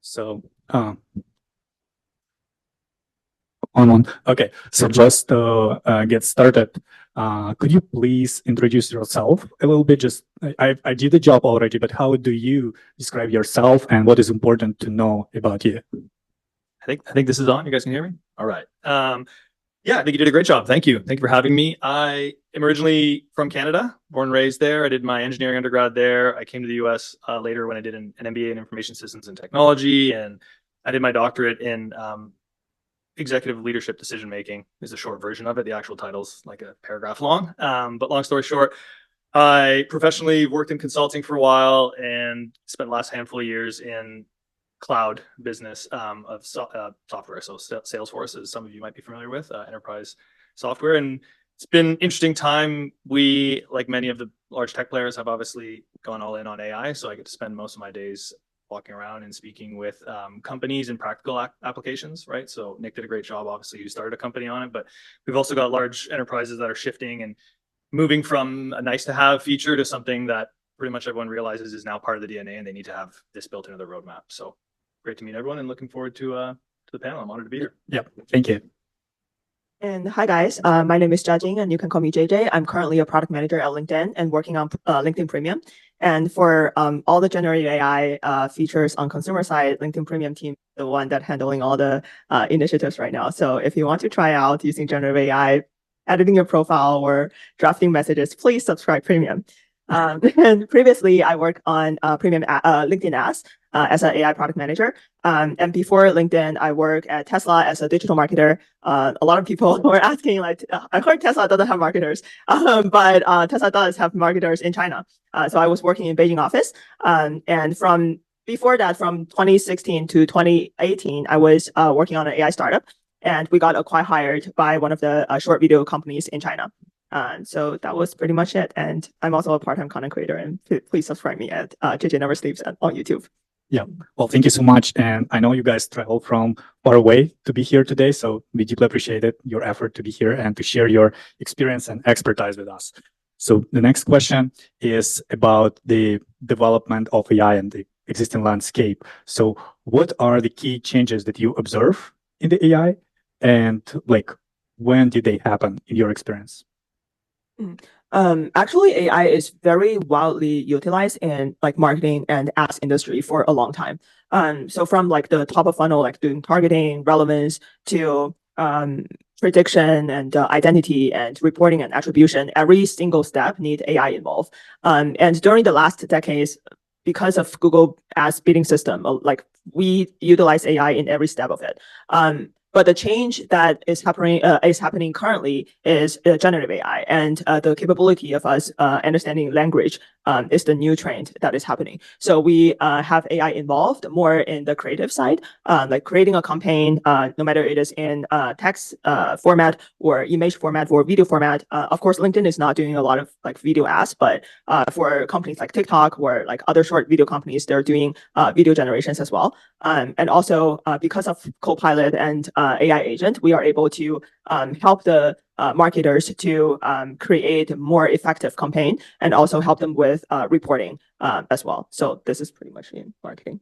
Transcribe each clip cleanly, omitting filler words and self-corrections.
So, on. Okay, so just to get started, could you please introduce yourself a little bit? Just I did the job already, but how do you describe yourself and what is important to know about you? I think this is on. You guys can hear me? All right. Yeah, I think you did a great job. Thank you. Thank you for having me. I am originally from Canada, born and raised there. I did my engineering undergrad there. I came to the US later when I did an MBA in information systems and technology, and I did my doctorate in executive leadership decision making is the short version of it. The actual title's like a paragraph long. But long story short, I professionally worked in consulting for a while and spent the last handful of years in cloud business of software. So Salesforce, as some of you might be familiar with, enterprise software. And it's been an interesting time. We, like many of the large tech players, have obviously gone all in on AI. So I get to spend most of my days walking around and speaking with companies and practical applications, right? So Nick did a great job, obviously, who started a company on it, but we've also got large enterprises that are shifting and moving from a nice to have feature to something that pretty much everyone realizes is now part of the DNA and they need to have this built into their roadmap. So great to meet everyone and looking forward to the panel. I'm honored to be here. Yep, thank you. And hi guys, my name is Jia and you can call me JJ. I'm currently a product manager at LinkedIn and working on LinkedIn Premium. And for all the generative AI features on consumer side, LinkedIn Premium team is the one that handling all the initiatives right now. So if you want to try out using generative AI, editing your profile or drafting messages, please subscribe Premium. And previously, I worked on Premium LinkedIn ads as an AI product manager. And before LinkedIn, I worked at Tesla as a digital marketer. A lot of people were asking, like, I heard Tesla doesn't have marketers, but Tesla does have marketers in China. So I was working in Beijing office. And from before that, from 2016 to 2018, I was working on an AI startup. And we got acquired by one of the short video companies in China. So that was pretty much it. And I'm also a part-time content creator. And please subscribe me at JJ Never Sleeps on YouTube. Yeah, well, thank you so much. And I know you guys traveled from far away to be here today. So we deeply appreciated your effort to be here and to share your experience and expertise with us. So the next question is about the development of AI and the existing landscape. So what are the key changes that you observe in the AI? And like, when did they happen in your experience? Actually, AI is very widely utilized in like marketing and ads industry for a long time. So from like the top of funnel, like doing targeting, relevance to prediction and identity and reporting and attribution, every single step need AI involved. And during the last decades, because of Google Ads bidding system, like we utilize AI in every step of it. But the change that is happening currently is generative AI, and the capability of us understanding language is the new trend that is happening. So we have AI involved more in the creative side, like creating a campaign, no matter it is in text format or image format or video format. Of course, LinkedIn is not doing a lot of like video ads, but for companies like TikTok or like other short video companies, they're doing video generations as well. And also because of Copilot and AI agent, we are able to help the marketers to create more effective campaign and also help them with reporting as well. So this is pretty much in marketing.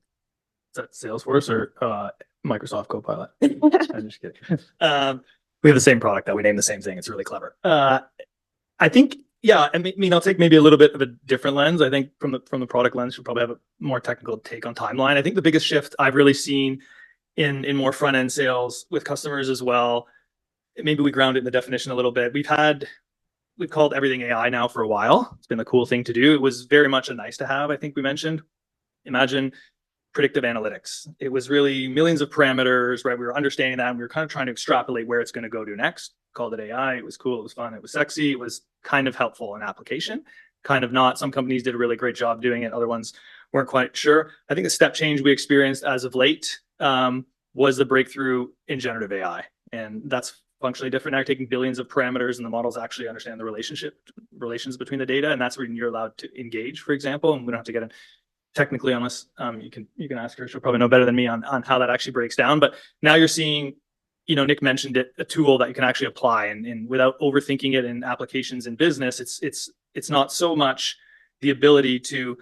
Is that Salesforce or Microsoft Copilot? I'm just kidding. We have the same product that we name the same thing. It's really clever. I think, yeah, I mean, I'll take maybe a little bit of a different lens. I think from the product lens, you'll probably have a more technical take on timeline. I think the biggest shift I've really seen in more front end sales with customers as well. Maybe we ground it in the definition a little bit. We've called everything AI now for a while. It's been a cool thing to do. It was very much a nice to have, I think we mentioned. Imagine predictive analytics. It was really millions of parameters, right? We were understanding that and we were kind of trying to extrapolate where it's going to go to next. Called it AI. It was cool. It was fun. It was sexy. It was kind of helpful in application, kind of not. Some companies did a really great job doing it. Other ones weren't quite sure. I think the step change we experienced as of late was the breakthrough in generative AI. And that's functionally different. Now you're taking billions of parameters and the models actually understand the relations between the data. And that's where you're allowed to engage, for example. And we don't have to get in technically unless you can ask her. She'll probably know better than me on how that actually breaks down. But now you're seeing, Nick mentioned it, a tool that you can actually apply and without overthinking it in applications in business, it's not so much the ability to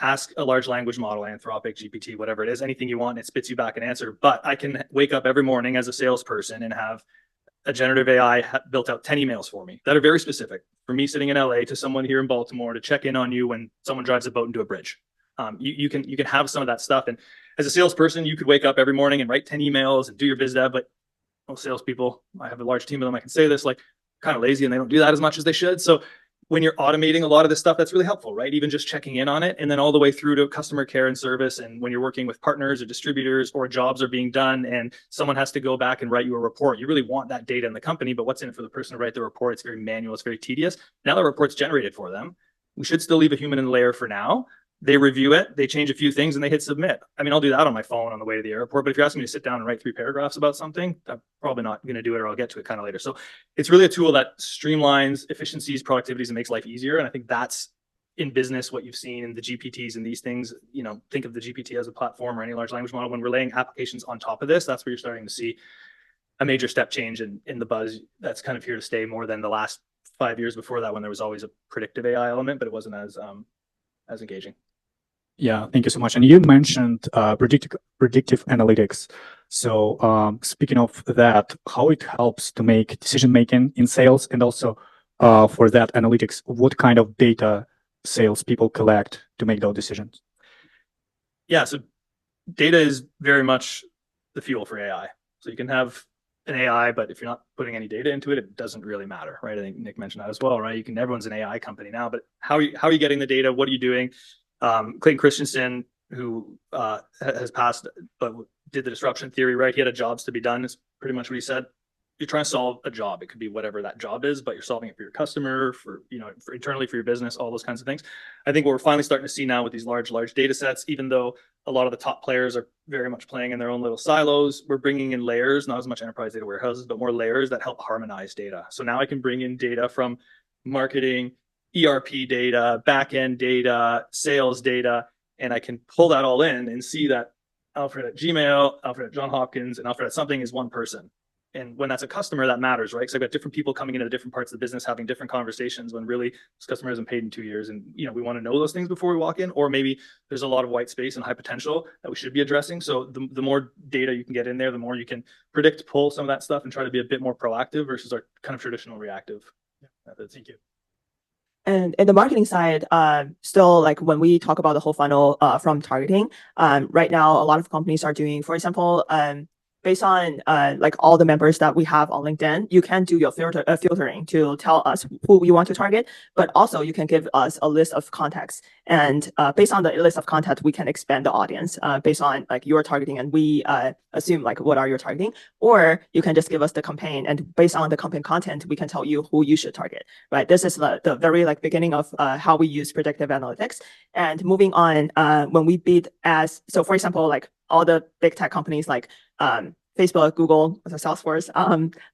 ask a large language model, Anthropic, GPT, whatever it is, anything you want, it spits you back an answer. But I can wake up every morning as a salesperson and have a generative AI built out 10 emails for me that are very specific for me sitting in LA to someone here in Baltimore to check in on you when someone drives a boat into a bridge. You can have some of that stuff. And as a salesperson, you could wake up every morning and write 10 emails and do your biz dev. But most salespeople, I have a large team of them, I can say this, like kind of lazy and they don't do that as much as they should. So when you're automating a lot of this stuff, that's really helpful, right? Even just checking in on it, and then all the way through to customer care and service. And when you're working with partners or distributors or jobs are being done and someone has to go back and write you a report, you really want that data in the company, but what's in it for the person to write the report? It's very manual, it's very tedious. Now the report's generated for them. We should still leave a human in the layer for now. They review it, they change a few things, and they hit submit. I mean, I'll do that on my phone on the way to the airport, but if you're asking me to sit down and write 3 paragraphs about something, I'm probably not going to do it, or I'll get to it kind of later. So it's really a tool that streamlines efficiencies, productivities, and makes life easier. And I think that's in business what you've seen in the GPTs and these things. You know, think of the GPT as a platform or any large language model. When we're laying applications on top of this, that's where you're starting to see a major step change in the buzz that's kind of here to stay, more than the last 5 years before that, when there was always a predictive AI element, but it wasn't as engaging. Yeah, thank you so much. And you mentioned predictive analytics. So speaking of that, how it helps to make decision making in sales, and also for that analytics, what kind of data salespeople collect to make those decisions? Yeah, so data is very much the fuel for AI. So you can have an AI, but if you're not putting any data into it, it doesn't really matter, right? I think Nick mentioned that as well, right? Everyone's an AI company now, but how are you getting the data? What are you doing? Clayton Christensen, who has passed, but did the disruption theory, right? He had a jobs to be done. Is pretty much what he said. You're trying to solve a job. It could be whatever that job is, but you're solving it for your customer, for internally for your business, all those kinds of things. I think what we're finally starting to see now with these large data sets, even though a lot of the top players are very much playing in their own little silos, we're bringing in layers, not as much enterprise data warehouses, but more layers that help harmonize data. So now I can bring in data from marketing, ERP data, back-end data, sales data, and I can pull that all in and see that Alfred at Gmail, Alfred at John Hopkins, and Alfred at something is one person. And when that's a customer, that matters, right? Because I've got different people coming into different parts of the business, having different conversations, when really this customer hasn't paid in 2 years. And, we want to know those things before we walk in, or maybe there's a lot of white space and high potential that we should be addressing. So the more data you can get in there, the more you can predict, pull some of that stuff and try to be a bit more proactive versus our kind of traditional reactive methods. Thank you. And in the marketing side, still, like when we talk about the whole funnel from targeting, right now a lot of companies are doing, for example, based on like all the members that we have on LinkedIn, you can do your filtering to tell us who you want to target, but also you can give us a list of contacts. And based on the list of contacts, we can expand the audience based on like your targeting, and we assume like what are you targeting, or you can just give us the campaign, and based on the campaign content, we can tell you who you should target, right? This is the very like beginning of how we use predictive analytics. And moving on, when we bid as, so for example, like all the big tech companies like Facebook, Google, Salesforce,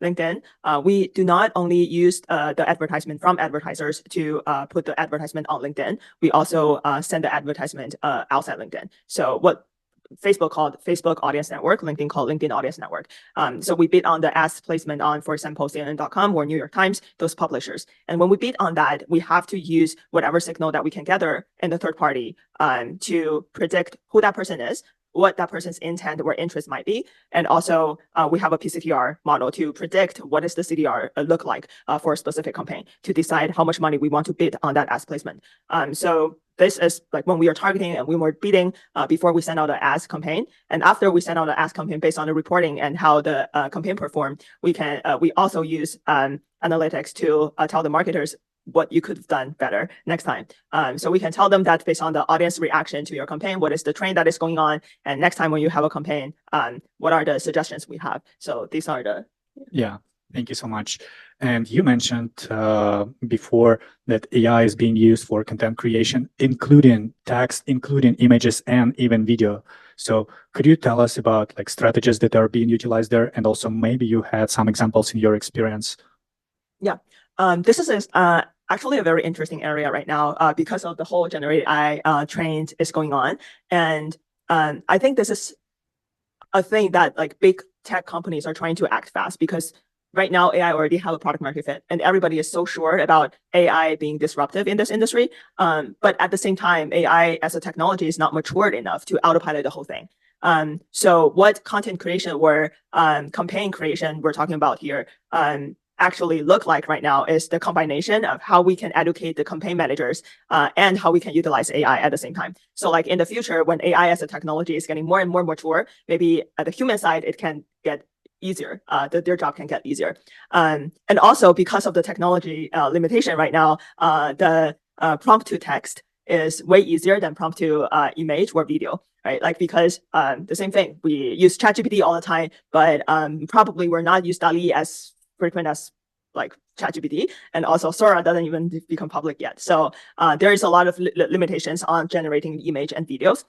LinkedIn, we do not only use the advertisement from advertisers to put the advertisement on LinkedIn. We also send the advertisement outside LinkedIn. So what Facebook called Facebook Audience Network, LinkedIn called LinkedIn Audience Network. So we bid on the ads placement on, for example, CNN.com or New York Times, those publishers. And when we bid on that, we have to use whatever signal that we can gather in the third party to predict who that person is, what that person's intent or interest might be. And also we have a PCTR model to predict what does the CDR look like for a specific campaign to decide how much money we want to bid on that ads placement. So this is like when we are targeting and we were bidding before we send out the ads campaign. And after we send out the ads campaign, based on the reporting and how the campaign performed, we also use analytics to tell the marketers what you could have done better next time. So we can tell them that based on the audience reaction to your campaign, what is the trend that is going on, and next time when you have a campaign, what are the suggestions we have? So these are the... Yeah, thank you so much. And you mentioned before that AI is being used for content creation, including text, including images, and even video. So could you tell us about like strategies that are being utilized there? And also maybe you had some examples in your experience. Yeah, this is actually a very interesting area right now because of the whole generative AI trend is going on. And I think this is a thing that like big tech companies are trying to act fast, because right now AI already have a product market fit, and everybody is so sure about AI being disruptive in this industry. But at the same time, AI as a technology is not matured enough to autopilot the whole thing. So what content creation or campaign creation we're talking about here actually look like right now is the combination of how we can educate the campaign managers and how we can utilize AI at the same time. So like in the future, when AI as a technology is getting more and more mature, maybe at the human side, it can get easier. Their job can get easier. And also because of the technology limitation right now, the prompt to text is way easier than prompt to image or video, right? Like because the same thing, we use ChatGPT all the time, but probably we're not use DALL-E as frequent as like ChatGPT, and also Sora doesn't even become public yet. So there is a lot of limitations on generating image and videos.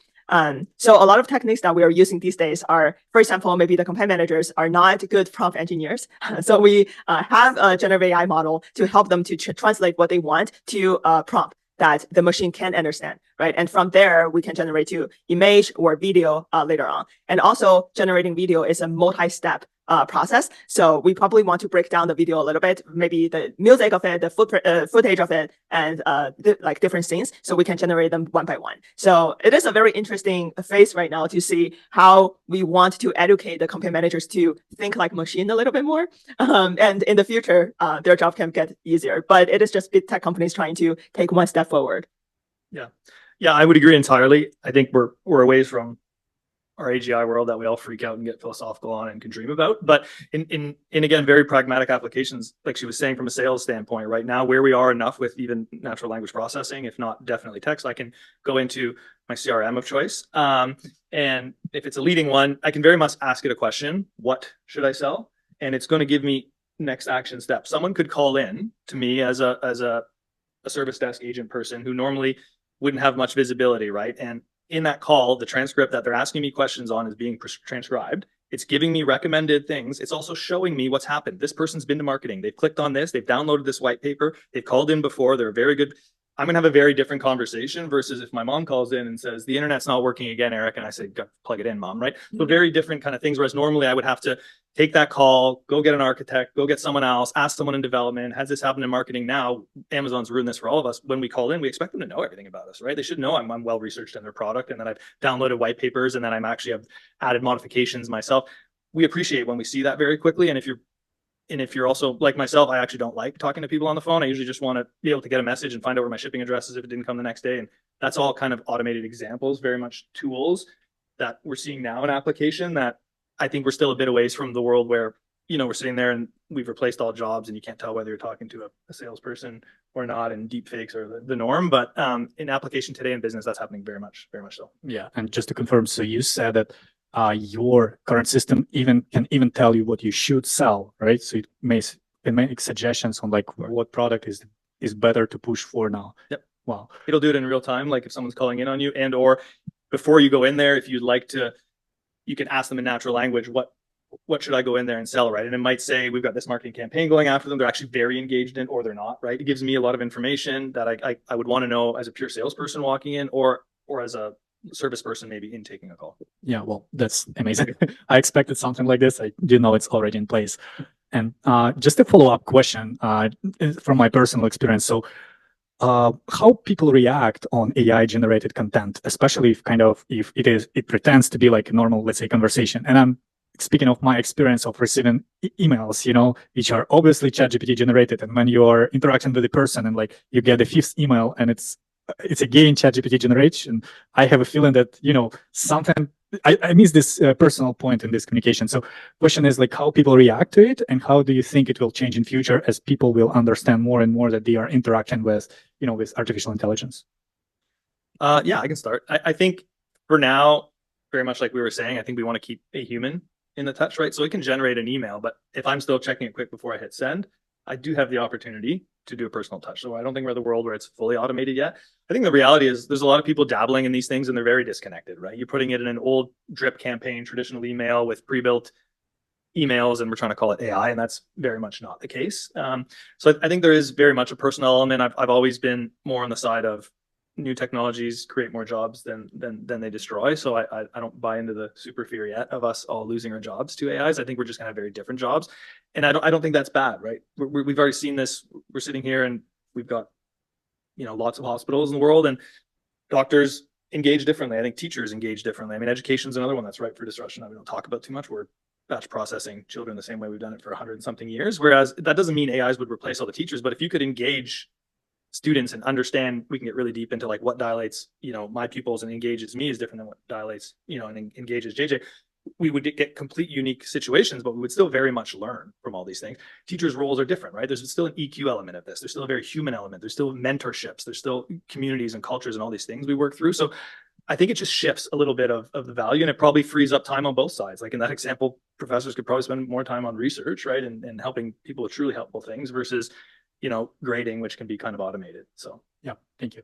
So a lot of techniques that we are using these days are, for example, maybe the campaign managers are not good prompt engineers. So we have a generative AI model to help them to translate what they want to prompt that the machine can understand, right? And from there, we can generate to image or video later on. And also generating video is a multi-step process. So we probably want to break down the video a little bit, maybe the music of it, the footage of it, and like different scenes, so we can generate them one by one. So it is a very interesting phase right now to see how we want to educate the campaign managers to think like machine a little bit more. And in the future, their job can get easier, but it is just big tech companies trying to take one step forward. Yeah, I would agree entirely. I think we're a ways from our AGI world that we all freak out and get philosophical on and can dream about. But in again, very pragmatic applications, like she was saying, from a sales standpoint, right now, where we are enough with even natural language processing, if not definitely text, I can go into my CRM of choice. And if it's a leading one, I can very much ask it a question: what should I sell? And it's going to give me next action steps. Someone could call in to me as a service desk agent person who normally wouldn't have much visibility, right? And in that call, the transcript that they're asking me questions on is being transcribed. It's giving me recommended things. It's also showing me what's happened. This person's been to marketing. They've clicked on this. They've downloaded this white paper. They've called in before. They're very good. I'm going to have a very different conversation versus if my mom calls in and says, the internet's not working again, Eric. And I say, plug it in, mom, right? So very different kind of things. Whereas normally I would have to take that call, go get an architect, go get someone else, ask someone in development. Has this happened in marketing? Now, Amazon's ruined this for all of us. When we call in, we expect them to know everything about us, right? They should know I'm well researched in their product, and that I've downloaded white papers, and then I'm actually have added modifications myself. We appreciate when we see that very quickly. And if you're also like myself, I actually don't like talking to people on the phone. I usually just want to be able to get a message and find out where my shipping address is if it didn't come the next day. And that's all kind of automated examples, very much tools that we're seeing now in application that I think we're still a bit away from the world where, we're sitting there and we've replaced all jobs and you can't tell whether you're talking to a salesperson or not, and deep fakes are the norm. But in application today in business, that's happening very much so. Yeah. And just to confirm, so you said that your current system can even tell you what you should sell, right? So it make suggestions on like what product is better to push for now. Yep. Wow. It'll do it in real time, like if someone's calling in on you, and or before you go in there, if you'd like to, you can ask them in natural language, what should I go in there and sell, right? And it might say, we've got this marketing campaign going after them. They're actually very engaged in, or they're not, right? It gives me a lot of information that I would want to know as a pure salesperson walking in, or as a service person maybe in taking a call. Yeah, well, that's amazing. I expected something like this. I didn't know it's already in place. And just a follow-up question from my personal experience. So how people react on AI generated content, especially if it pretends to be like a normal, let's say, conversation. And I'm speaking of my experience of receiving emails, which are obviously ChatGPT generated. And when you are interacting with the person and like you get the fifth email and it's again ChatGPT generation, I have a feeling that, something I miss this personal point in this communication. So question is like how people react to it, and how do you think it will change in future as people will understand more and more that they are interacting with, with artificial intelligence? Yeah, I can start. I think for now, very much like we were saying, I think we want to keep a human in the touch, right? So it can generate an email, but if I'm still checking it quick before I hit send, I do have the opportunity to do a personal touch. So I don't think we're in the world where it's fully automated yet. I think the reality is there's a lot of people dabbling in these things and they're very disconnected, right? You're putting it in an old drip campaign, traditional email with pre-built emails, and we're trying to call it AI, and that's very much not the case. So I think there is very much a personal element. I've always been more on the side of new technologies create more jobs than they destroy. So I don't buy into the super fear yet of us all losing our jobs to AIs. I think we're just gonna have very different jobs, and I don't think that's bad, right? We've already seen this. We're sitting here and we've got lots of hospitals in the world, and doctors engage differently. I think teachers engage differently. I mean, education is another one that's ripe for disruption. We don't talk about too much. We're batch processing children the same way we've done it for 100 and something years. Whereas that doesn't mean AIs would replace all the teachers, but if you could engage students and understand, we can get really deep into like what dilates, my pupils and engages me is different than what dilates, and engages JJ. We would get complete unique situations, but we would still very much learn from all these things. Teachers' roles are different, right? There's still an EQ element of this. There's still a very human element. There's still mentorships. There's still communities and cultures and all these things we work through. So I think it just shifts a little bit of the value, and it probably frees up time on both sides. Like in that example, professors could probably spend more time on research, right? And helping people with truly helpful things versus, grading, which can be kind of automated. So Yeah, thank you.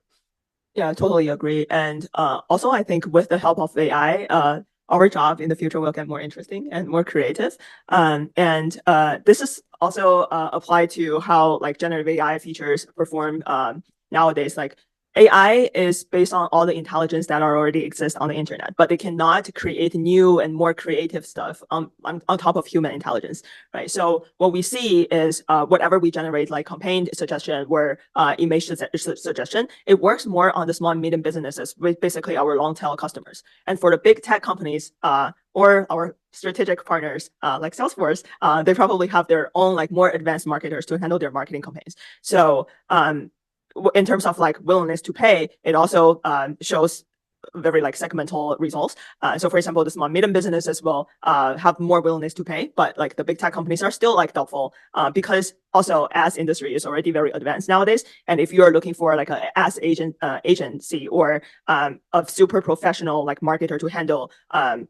Yeah, totally agree. And also, I think with the help of AI, our job in the future will get more interesting and more creative. And this is also applied to how like generative AI features perform nowadays. Like AI is based on all the intelligence that already exists on the internet, but they cannot create new and more creative stuff on top of human intelligence, right? So what we see is whatever we generate, like campaign suggestion or image suggestion, it works more on the small and medium businesses, with basically our long tail customers. And for the big tech companies or our strategic partners like Salesforce, they probably have their own like more advanced marketers to handle their marketing campaigns. So in terms of like willingness to pay, it also shows very like segmental results. So for example, the small medium businesses will have more willingness to pay, but like the big tech companies are still like doubtful because also as industry is already very advanced nowadays. And if you're looking for like a as agency or a super professional like marketer to handle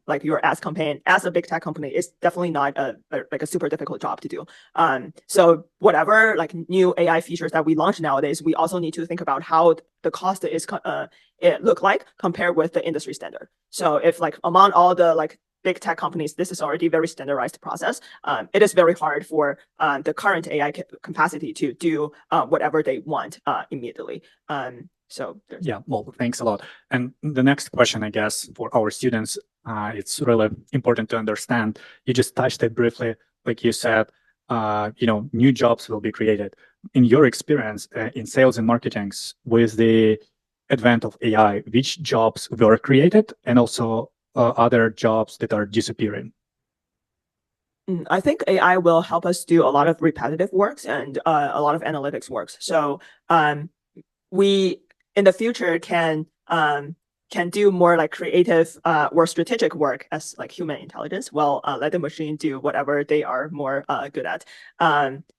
like your ads campaign as a big tech company, it's definitely not like a super difficult job to do. So whatever like new AI features that we launch nowadays, we also need to think about how the cost is it look like compared with the industry standard. So if like among all the like big tech companies, this is already very standardized process. It is very hard for the current AI capacity to do whatever they want immediately. So yeah, well, thanks a lot. And the next question, I guess, for our students, it's really important to understand. You just touched it briefly, like you said, new jobs will be created. In your experience in sales and marketing with the advent of AI, which jobs were created and also other jobs that are disappearing? I think AI will help us do a lot of repetitive works and a lot of analytics works. So we in the future can do more like creative or strategic work as like human intelligence. Well, let the machine do whatever they are more good at.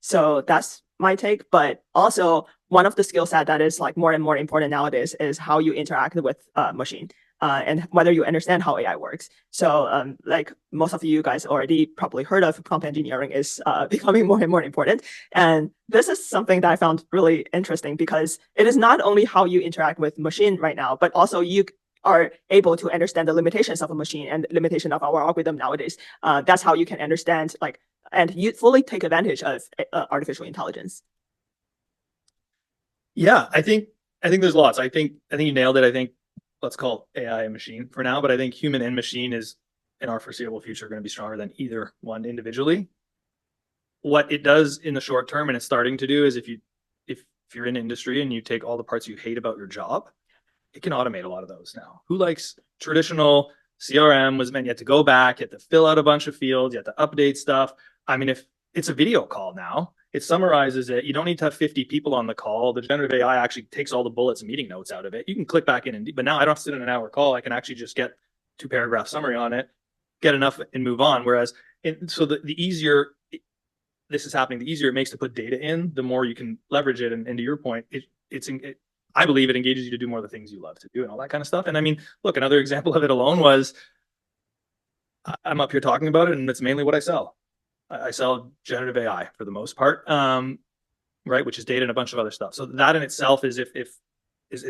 So that's my take. But also one of the skill set that is like more and more important nowadays is how you interact with machine. And whether you understand how AI works. So like most of you guys already probably heard of, prompt engineering is becoming more and more important. And this is something that I found really interesting because it is not only how you interact with machine right now, but also you are able to understand the limitations of a machine and limitation of our algorithm nowadays. That's how you can understand like, and you fully take advantage of artificial intelligence. Yeah, I think there's lots. I think you nailed it. I think let's call AI a machine for now, but I think human and machine is in our foreseeable future going to be stronger than either one individually. What it does in the short term, and it's starting to do, is if you're in industry and you take all the parts you hate about your job, it can automate a lot of those now. Who likes traditional CRM was meant you had to go back, you had to fill out a bunch of fields, you had to update stuff. I mean, if it's a video call now, it summarizes it. You don't need to have 50 people on the call. The generative AI actually takes all the bullets and meeting notes out of it. You can click back in, but now I don't have to sit in an hour call. I can actually just get 2-paragraph summary on it, get enough and move on. Whereas, so the easier this is happening, the easier it makes to put data in, the more you can leverage it. And to your point, I believe it engages you to do more of the things you love to do and all that kind of stuff. And I mean, look, another example of it alone was I'm up here talking about it, and that's mainly what I sell. I sell generative AI for the most part, right? Which is data and a bunch of other stuff. So that in itself is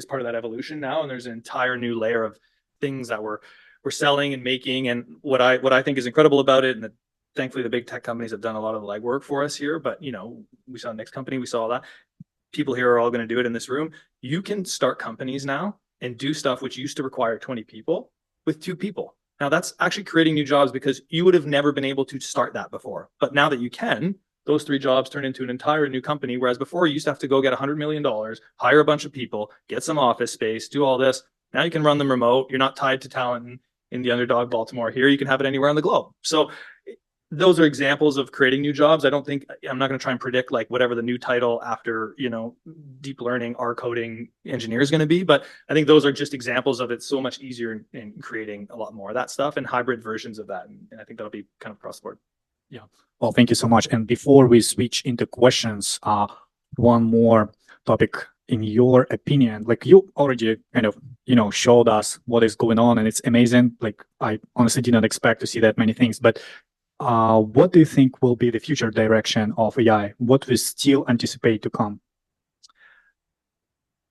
part of that evolution now. And there's an entire new layer of things that we're selling and making. And what I think is incredible about it, and thankfully the big tech companies have done a lot of the legwork for us here. But we saw Nick's company, we saw all that. people here are all going to do it in this room. You can start companies now and do stuff which used to require 20 people with 2 people. Now that's actually creating new jobs because you would have never been able to start that before. But now that you can, those 3 jobs turn into an entire new company. Whereas before you used to have to go get $100 million, hire a bunch of people, get some office space, do all this. Now you can run them remote. You're not tied to talent in the underdog Baltimore here. You can have it anywhere on the globe. So those are examples of creating new jobs. I'm not going to try and predict like whatever the new title after, deep learning, R coding engineer is going to be. But I think those are just examples of it so much easier in creating a lot more of that stuff and hybrid versions of that. And I think that'll be kind of across the board. Yeah. Well, thank you so much. And before we switch into questions, one more topic. In your opinion, like you already kind of, showed us what is going on, and it's amazing. Like I honestly did not expect to see that many things, but what do you think will be the future direction of AI? What we still anticipate to come?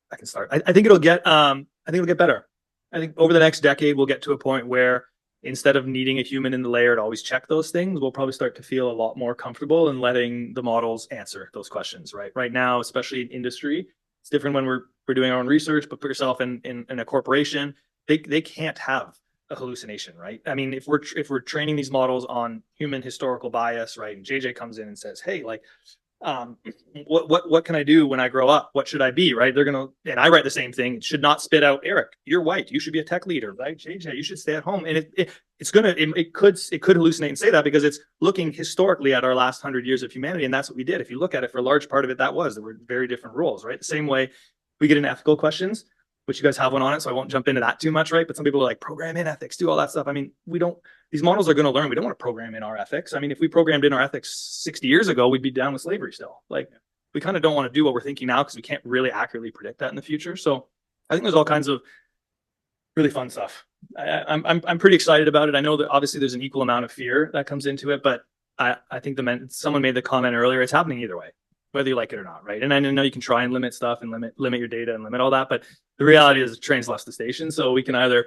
I can start. I think it'll get better. I think over the next decade, we'll get to a point where instead of needing a human in the layer to always check those things, we'll probably start to feel a lot more comfortable in letting the models answer those questions, right? Right now, especially in industry, it's different when we're doing our own research, but put yourself in a corporation, they can't have a hallucination, right? I mean, if we're training these models on human historical bias, right? And JJ comes in and says, hey, like, what can I do when I grow up? What should I be, right? And I write the same thing. It should not spit out, Eric, you're white, you should be a tech leader, right? JJ, you should stay at home. And it could hallucinate and say that because it's looking historically at our last 100 years of humanity. And that's what we did. If you look at it for a large part of it, there were very different roles, right? The same way we get into ethical questions, which you guys have one on it, so I won't jump into that too much, right? But some people are like, program in ethics, do all that stuff. I mean, these models are going to learn. We don't want to program in our ethics. I mean, if we programmed in our ethics 60 years ago, we'd be down with slavery still. Like, we kind of don't want to do what we're thinking now because we can't really accurately predict that in the future. So I think there's all kinds of really fun stuff. I'm pretty excited about it. I know that obviously there's an equal amount of fear that comes into it, but I think someone made the comment earlier, it's happening either way, whether you like it or not, right? And I know you can try and limit stuff and limit your data and limit all that, but the reality is the train's left the station. So we can either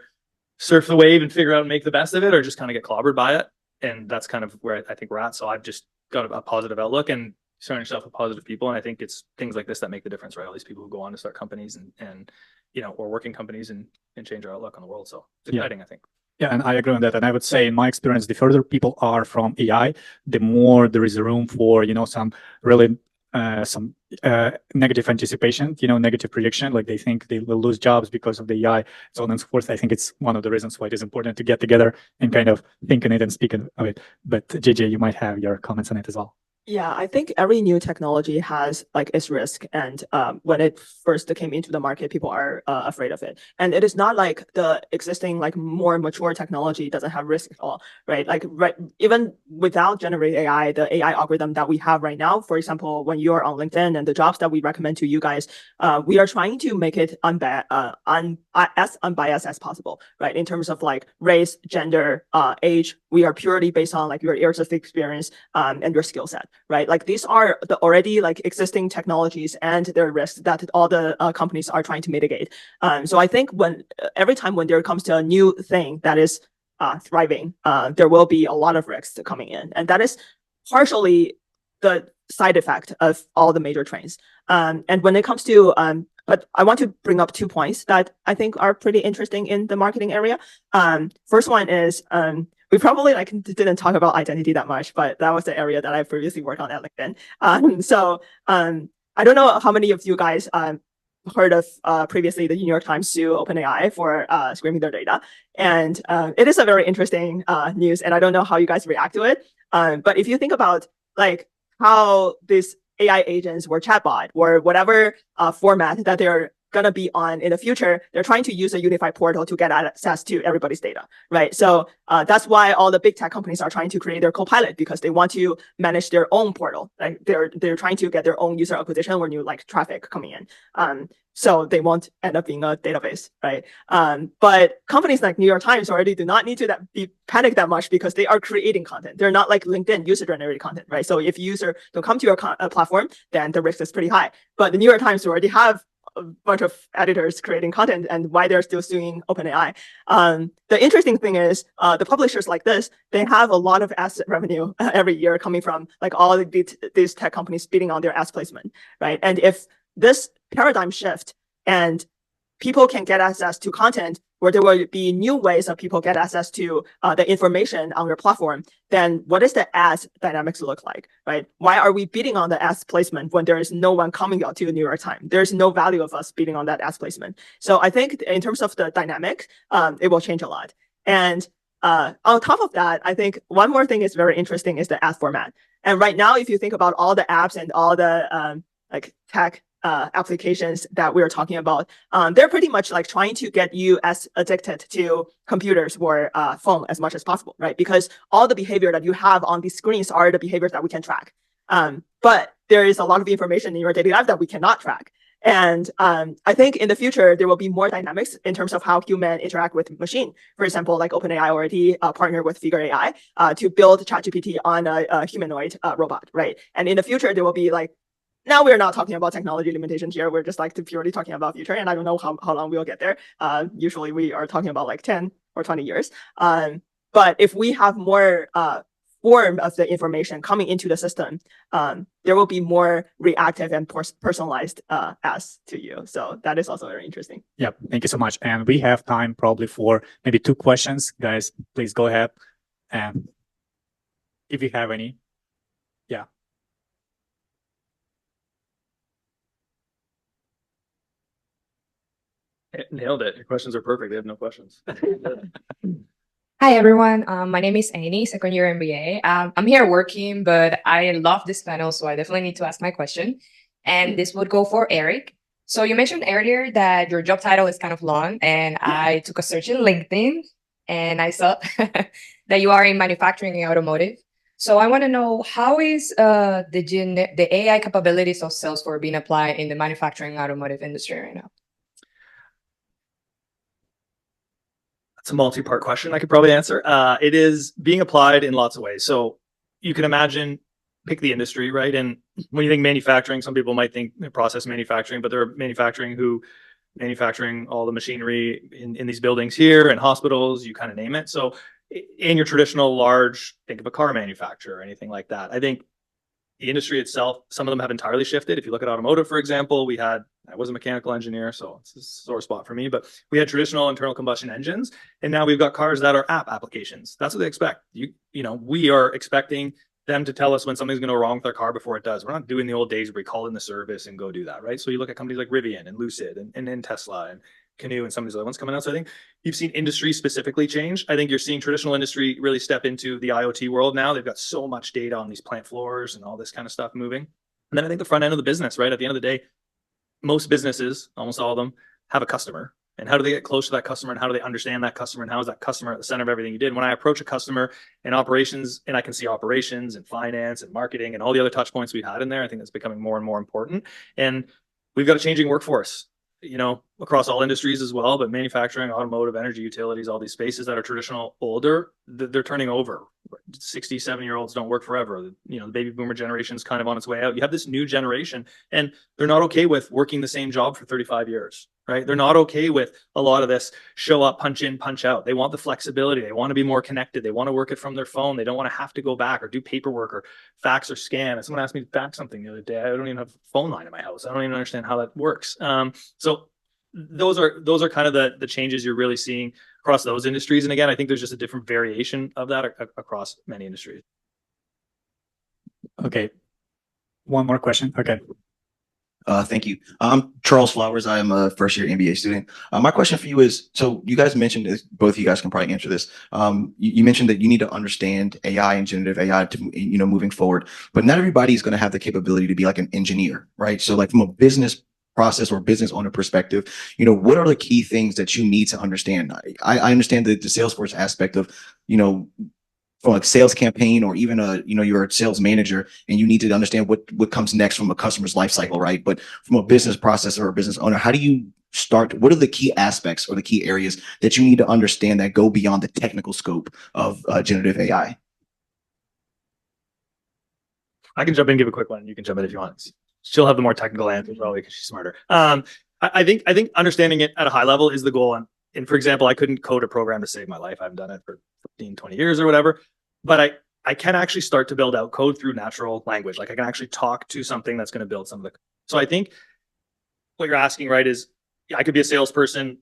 surf the wave and figure out and make the best of it, or just kind of get clobbered by it. And that's kind of where I think we're at. So I've just got a positive outlook and surround yourself with positive people. And I think it's things like this that make the difference, right? All these people who go on to start companies and or working companies and change our outlook on the world. So it's exciting, I think. Yeah, and I agree on that. And I would say, in my experience, the further people are from AI, the more there is room for, some really negative anticipation, negative prediction, like they think they will lose jobs because of the AI, so on and so forth. I think it's one of the reasons why it is important to get together and kind of think on it and speak of it. But JJ, you might have your comments on it as well. Yeah, I think every new technology has like its risk, and when it first came into the market, people are afraid of it. And it is not like the existing like more mature technology doesn't have risk at all, right? Like even without generative AI, the AI algorithm that we have right now, for example, when you're on LinkedIn and the jobs that we recommend to you guys, we are trying to make it as unbiased as possible, right? In terms of like race, gender, age, we are purely based on like your years of experience and your skill set. Right, like these are the already like existing technologies and their risks that all the companies are trying to mitigate. So I think every time when there comes to a new thing that is thriving, there will be a lot of risks coming in, and that is partially the side effect of all the major trends. And when it comes to but I want to bring up 2 points that I think are pretty interesting in the marketing area. First one is we probably like didn't talk about identity that much, but that was the area that I previously worked on at LinkedIn. So I don't know how many of you guys heard of previously the New York Times sue OpenAI for scraping their data, and it is a very interesting news, and I don't know how you guys react to it. But if you think about like how these AI agents or chatbot or whatever format that they're going to be on in the future, they're trying to use a unified portal to get access to everybody's data, right? So that's why all the big tech companies are trying to create their Copilot, because they want to manage their own portal. Like they're trying to get their own user acquisition or new like traffic coming in. So they won't end up being a database, right? But companies like New York Times already do not need to be panicked that much because they are creating content. They're not like LinkedIn user-generated content, right? So if user don't come to your platform, then the risk is pretty high. But the New York Times already have a bunch of editors creating content, and why they're still suing OpenAI. The interesting thing is the publishers like this, they have a lot of asset revenue every year coming from like all these tech companies bidding on their ads placement, right? And if this paradigm shift and people can get access to content, where there will be new ways of people get access to the information on your platform, then what does the ads dynamics look like, right? Why are we bidding on the ads placement when there is no one coming out to the New York Times? There's no value of us bidding on that ads placement. So I think in terms of the dynamic, it will change a lot. And on top of that, I think one more thing is very interesting is the ad format. And right now, if you think about all the apps and all the like tech applications that we are talking about, they're pretty much like trying to get you as addicted to computers or phone as much as possible, right? Because all the behavior that you have on these screens are the behaviors that we can track. But there is a lot of information in your daily life that we cannot track. And I think in the future, there will be more dynamics in terms of how human interact with machine. For example, like OpenAI already partnered with Figure AI to build ChatGPT on a humanoid robot, right? And in the future, there will be like, now we're not talking about technology limitations here. We're just like purely talking about future. And I don't know how long we'll get there. Usually we are talking about like 10 or 20 years. But if we have more form of the information coming into the system, there will be more reactive and personalized ads to you. So that is also very interesting. Yeah, thank you so much. And we have time probably for maybe 2 questions. Guys, please go ahead. And if you have any, yeah. Nailed it. Your questions are perfect. They have no questions. Hi, everyone. My name is Annie, second year MBA. I'm here working, but I love this panel, so I definitely need to ask my question. And this would go for Eric. So you mentioned earlier that your job title is kind of long, and I took a search in LinkedIn, and I saw that you are in manufacturing and automotive. So I want to know, how is the AI capabilities of Salesforce being applied in the manufacturing and automotive industry right now? It's a multi-part question I could probably answer. It is being applied in lots of ways. So you can imagine, pick the industry, right? And when you think manufacturing, some people might think process manufacturing, but they're manufacturing all the machinery in these buildings here and hospitals, you kind of name it. So in your traditional large, think of a car manufacturer or anything like that. I think the industry itself, some of them have entirely shifted. If you look at automotive, for example, I was a mechanical engineer, so it's a sore spot for me, but we had traditional internal combustion engines, and now we've got cars that are app applications. That's what they expect. We are expecting them to tell us when something's going to go wrong with our car before it does. We're not doing the old days where we call in the service and go do that, right? So you look at companies like Rivian and Lucid and Tesla and Canoe and some of these other ones coming out. So I think you've seen industry specifically change. I think you're seeing traditional industry really step into the IoT world now. They've got so much data on these plant floors and all this kind of stuff moving. And then I think the front end of the business, right? At the end of the day, most businesses, almost all of them, have a customer. And how do they get close to that customer, and how do they understand that customer, and how is that customer at the center of everything you did? When I approach a customer in operations, and I can see operations and finance and marketing and all the other touch points we've had in there, I think that's becoming more and more important. And we've got a changing workforce, across all industries as well, but manufacturing, automotive, energy, utilities, all these spaces that are traditional, older, they're turning over. 60, 70-year-olds don't work forever. The baby boomer generation is kind of on its way out. You have this new generation, and they're not okay with working the same job for 35 years, right? They're not okay with a lot of this show up, punch in, punch out. They want the flexibility. They want to be more connected. They want to work it from their phone. They don't want to have to go back or do paperwork or fax or scan. And someone asked me to fax something the other day. I don't even have a phone line in my house. I don't even understand how that works. So those are kind of the changes you're really seeing across those industries. And again, I think there's just a different variation of that across many industries. Okay. One more question. Okay. Thank you. I'm Charles Flowers. I am a first year MBA student. My question for you is, so you guys mentioned this, both of you guys can probably answer this. You mentioned that you need to understand AI and generative AI to, moving forward, but not everybody is going to have the capability to be like an engineer, right? So like from a business process or business owner perspective, what are the key things that you need to understand? I understand the Salesforce aspect of, from a sales campaign, or even you're a sales manager and you need to understand what comes next from a customer's life cycle, right? But from a business process or a business owner, how do you start? What are the key aspects or the key areas that you need to understand that go beyond the technical scope of generative AI? I can jump in and give a quick one. You can jump in if you want. She'll have the more technical answers probably because she's smarter. I think understanding it at a high level is the goal. And for example, I couldn't code a program to save my life. I haven't done it for 15, 20 years or whatever. But I can actually start to build out code through natural language. Like I can actually talk to something that's going to build some of the. So I think what you're asking, right, is I could be a salesperson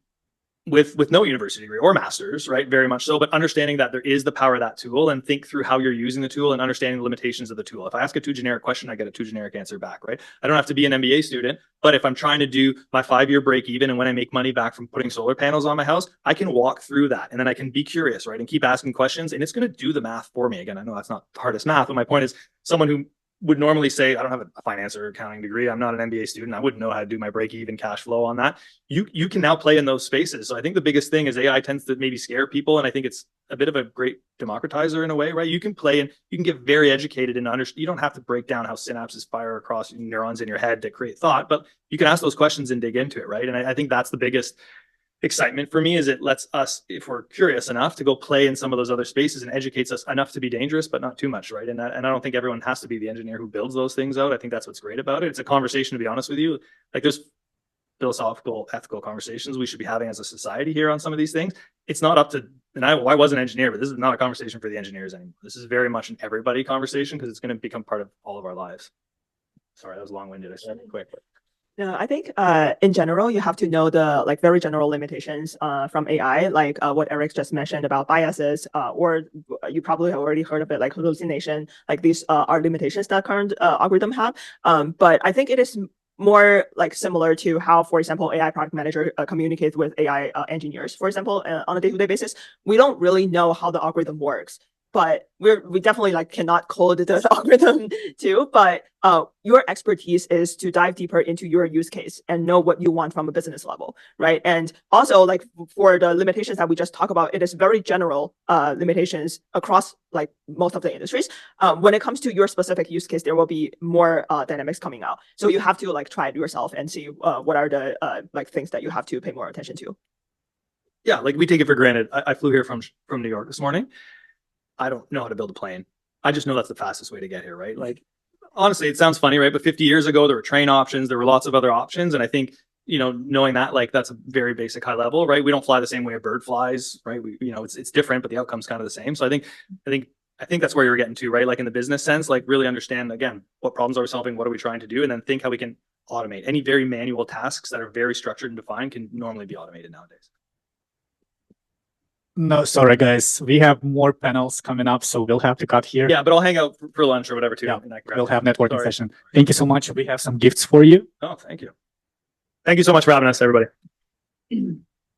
with no university degree or master's, right? Very much so, but understanding that there is the power of that tool and think through how you're using the tool and understanding the limitations of the tool. If I ask a too generic question, I get a too generic answer back, right? I don't have to be an MBA student, but if I'm trying to do my 5-year break even and when I make money back from putting solar panels on my house, I can walk through that and then I can be curious, right? And keep asking questions and it's going to do the math for me. Again, I know that's not the hardest math, but my point is someone who would normally say, I don't have a finance or accounting degree. I'm not an MBA student. I wouldn't know how to do my break even cash flow on that. You can now play in those spaces. So I think the biggest thing is AI tends to maybe scare people. And I think it's a bit of a great democratizer in a way, right? You can play and you can get very educated and understand. You don't have to break down how synapses fire across neurons in your head to create thought, but you can ask those questions and dig into it, right? And I think that's the biggest excitement for me is it lets us, if we're curious enough, to go play in some of those other spaces and educates us enough to be dangerous, but not too much, right? And I don't think everyone has to be the engineer who builds those things out. I think that's what's great about it. It's a conversation, to be honest with you. Like there's philosophical, ethical conversations we should be having as a society here on some of these things. It's not up to, and I was an engineer, but this is not a conversation for the engineers anymore. This is very much an everybody conversation because it's going to become part of all of our lives. Sorry, that was long-winded. I said it quick. No, I think in general, you have to know the like very general limitations from AI, like what Eric just mentioned about biases, or you probably have already heard of it, like hallucination. Like these are limitations that current algorithm have. But I think it is more like similar to how, for example, AI product manager communicates with AI engineers. For example, on a day-to-day basis, we don't really know how the algorithm works. But we definitely like cannot code the algorithm too. But your expertise is to dive deeper into your use case and know what you want from a business level, right? And also like for the limitations that we just talked about, it is very general limitations across like most of the industries. When it comes to your specific use case, there will be more dynamics coming out. So you have to like try it yourself and see what are the like things that you have to pay more attention to. Yeah, like we take it for granted. I flew here from New York this morning. I don't know how to build a plane. I just know that's the fastest way to get here, right? Like, honestly, it sounds funny, right? But 50 years ago, there were train options. There were lots of other options. And I think, knowing that, like, that's a very basic high level, right? We don't fly the same way a bird flies, right? It's different, but the outcome's kind of the same. So I think that's where you're getting to, right? Like in the business sense, like really understand, again, what problems are we solving? What are we trying to do? And then think how we can automate. Any very manual tasks that are very structured and defined can normally be automated nowadays. No, sorry, guys. We have more panels coming up, so we'll have to cut here. Yeah, but I'll hang out for lunch or whatever too. Yeah, and I can grab we'll it. have networking Sorry. session. Thank you so much. We have some gifts for you. Oh, thank you. Thank you so much for having us, everybody.